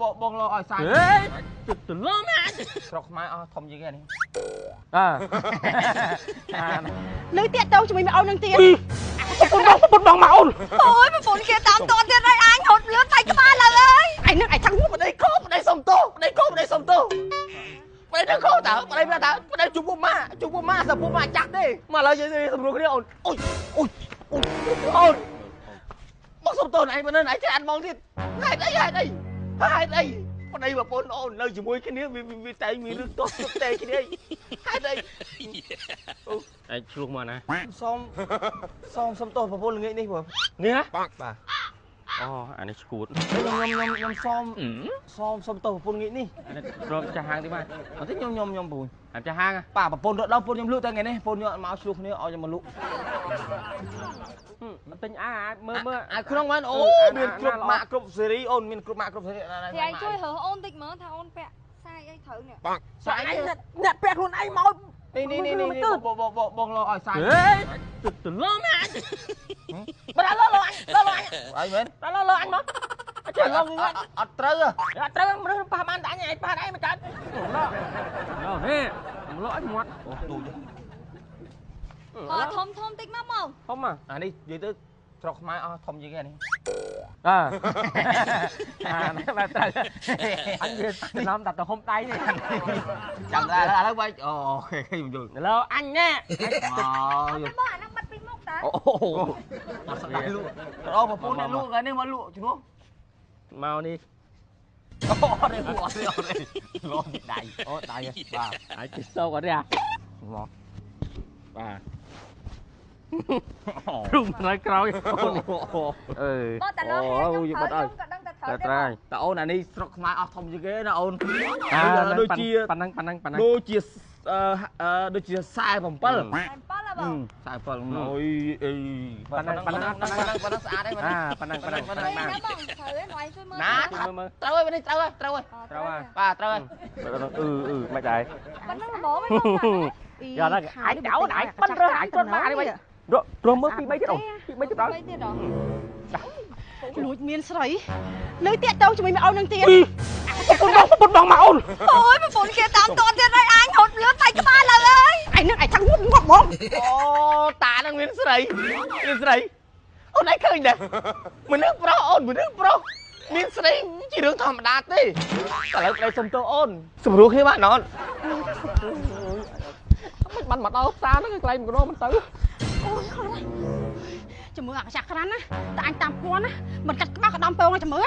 បងលោឲ្យសាយទៅលំណាស្រុកខ្មែរអស់ធំជាងគេនេះលើទៀតទៅជាមួយម៉ែអូននឹងទៀតពុតបងមកអូនអូយប្រពន្ធគេតាមតទៀតហើយអញហត់លឿនតែក្បាលឡើយឯនឹងឯងចង់ប្តីខោប្តីសុំទោសប្តីខោប្តីសុំទោសប្តីទៅខោតើប្តីថាប្តីជួបពុកម៉ាជួបពុកម៉ាសពុកម៉ាចាស់ទេមកឥឡូវយើងសម្រួលគ្នាអូនអូយអូនមកសុំទោសឯងមិនឯងចេះអានមកទៀតហេតុអីប្តីប្រពន្ធអូននៅជាមួយគ្នាវាតែមានរឿងទោសតែគ្នាហេតុអីឯងឆ្លោះមកណាសុំទោសប្រពន្ធល្ងាចនេះបងនេះហ៎បាទអូអានេះឈួតខ្ញុំសុំទោសប្រពន្ធងាកនេះអានេះរកចាស់ហាងតិចបាទបន្តិចខ្ញុំពូអាចាស់ហាងប៉ាប្រពន្ធរត់ដល់ពូខ្ញុំលក់តែថ្ងៃនេះពូខ្ញុំមកឆ្លោះគ្នាឲ្យខ្ញុំមកលក់មិនទិញមើលអាក្នុងហ្នឹងអូមានគ្រប់ម៉ាក់គ្រប់ស៊េរីអូនមានគ្រប់ម៉ាក់គ្រប់ស៊េរីតែឯងជួយរើអូនតិចមើលថាអូនពាក់សាយអីត្រូវនេះសាយអ្នកពាក់ខ្លួនឯងមកនេះបងលោឲ្យសាយទៅលំណាបើដល់លោអញអីមែនដល់លោអញមកចេះឡងអត់ត្រូវមនុស្សប៉ះបានតែអញប៉ះអីមិនកើតលោនេះលោអញមាត់អូទូចធំតិចមកធំអានេះនិយាយទៅស្រុកខ្មែរអស់ធំជាងគេនេះនេះបែបត្រូវអញវាចំណាំតែទៅហុំដៃនេះចាំតែឥឡូវបាច់អូខេខ្ញុំយល់ឥឡូវអញណែបងអានឹងបាត់ពីមុខតើអូអត់ស្ដាយលក់ដល់ប្រពន្ធនេះលក់ថ្ងៃនេះមកលក់ជំនួសមកនេះអូអត់ទេលក់ដៃអូដៃបាទអាចជិះសោកអត់ទេមកបាទរុំនៅក្រោយអូបងតាលោហេខ្ញុំក៏ដឹងតែត្រូវតែអូនអានេះស្រុកខ្មែរអស់ធំជាងគេណាអូនដូចជាប៉ណ្ណឹងដូចជា47ហ៎បង47អូយប៉ណ្ណឹងស្អាតទេបងត្រូវឯងជួយមើលប៉ណ្ណឹងបាទត្រូវហើយមិនដែរប៉ណ្ណឹងហ្មងមិនយកដល់អញចោលអញប៉ិនរើសអញគាត់មកនេះវិញរស់មើល2 3ទៀតដល់លួចមានស្រីលើទៀតទៅជាមួយម៉ែអូននឹងទៀតពុតបងមកអូនអូយប្រពន្ធគេតាមតទៀតហើយអញហត់លឿនតែក្បាលឡើយឯនឹងឯងចង់ងប់ហ្មងអូតានឹងមានស្រីអូនឯងឃើញដែរមនុស្សប្រុសអូនមនុស្សប្រុសមានស្រីជារឿងធម្មតាទេឥឡូវប្តីសុំទោសអូនសម្រួលគ្នាបានអត់មិនបានមកដល់ផ្សារហ្នឹងកន្លែងម្ដងមិនទៅអូយខំចាំមើលអាកាចាក់ក្រាន់ណាតែអញតាមគាត់ណាមិនកាត់ក្បាលក៏ដំពងចាំមើល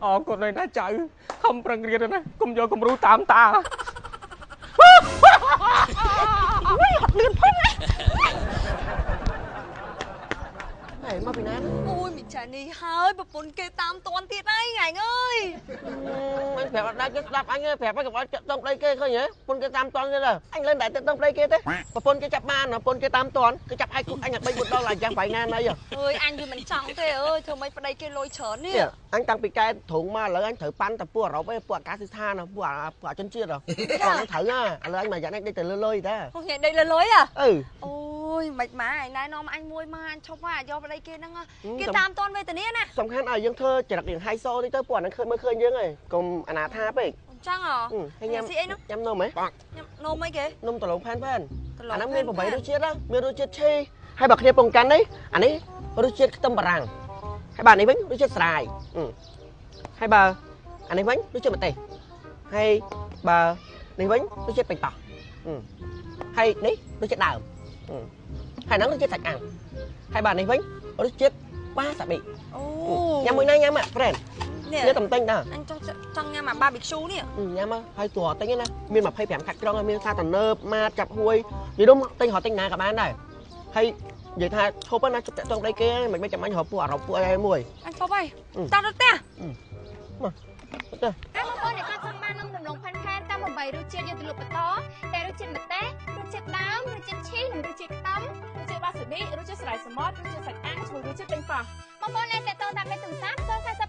អរគុណណាស់ចៅខំប្រឹងរៀនណាកុំយកគំរូតាមតាអូយអត់លឿនផងណាមកពីណាអូយមិចានេះហើយប្រពន្ធគេតាមតន់ទៀតហើយថ្ងៃអើយមិនប្រាប់អត់ដែរគេស្ដាប់អញទេប្រាប់ឲ្យកុំឲ្យចាក់តង់ប្តីគេឃើញហ៎ប្រពន្ធគេតាមតន់ទេអញលើតែតាក់តង់ប្តីគេទេប្រពន្ធគេចាប់បានប្រពន្ធគេតាមតន់គេចាប់ឲ្យអញឲ្យ3 4ដងឡើងយ៉ាងប្រៃណាណៃអើយអញវាមិនចង់ទេអើយធ្វើម៉េចប្តីគេលុយច្រើននេះអញតាំងពីកែទ្រូងមកឥឡូវអញត្រូវប៉ាន់តែពួកអឺរ៉ុបឯងពួកអាកាសស្ថានពួកអជនជាតិគាត់ត្រូវណាឥឡូវអញមកយ៉ាងនេះដេកទៅលុយតាអូយដេកលុយអូយមិនម៉ាអញណែនាំអញមួយមកអញឈប់យកប្តីគេហ្នឹងគេតាមតន់វេទនាណាសំខាន់ឲ្យយើងធ្វើចរិតរៀងហៃសូតិចទៅពួកអាហ្នឹងឃើញមើលឃើញយើងហ៎កុំអនាថាពេកចឹងហ៎ហើយញ៉ាំស៊ីអីនោះញ៉ាំនំហ៎ញ៉ាំនំអីគេនំដលងផែនអាហ្នឹងមាន8រសជាតិមានរសជាតិឈីហើយបើគ្នាពងកាន់នេះអានេះរសជាតិខ្ទឹមបារាំងហើយបាទនេះវិញរសជាតិស្រាយហើយបើអានេះវិញរសជាតិម្ទេសហើយបើនេះវិញរសជាតិបេងតោះហើយនេះរសជាតិដើមហើយហ្នឹងរសជាតិសាច់អាំងហើយបាទនេះវិញរសជាតិវ៉ាសាប៊ីអូញ៉ាំមួយណាញ៉ាំហ្វ្រេននេះតំទិញតាអញចង់ញ៉ាំអា barbecue នេះញ៉ាំហើយទោះទិញណាមាន25ខាត់ក្រុងមានថាតនើបម៉ាតចាប់ហួយនិយាយទៅទិញរត់ទិញណាក៏បានដែរហើយនិយាយថាឈប់ណាជប់តាក់ទងប្តីគេមិនចាំអញរកពួកអារ៉ុបពួកអីមួយអញឈប់ហើយតាមទៅផ្ទះមកទៅអាបងប្អូនអ្នកខ្លះចង់បាននំដំណងផាន់តាម8រសជាតិយកទៅលក់បន្តតែរសជាតិម្ទេសរសជាតិដើមរសជាតិឈីនិងរសជាតិខ្ទឹមរសជាតិវ៉ាសាប៊ីរសជាតិស្រាយសមុទ្ររសជាតិសាច់អាំងជាមួយរសជាតិពេញប៉ោះបងប្អូនអ្នកតេតងតាមលេខទូរស័ព្ទ040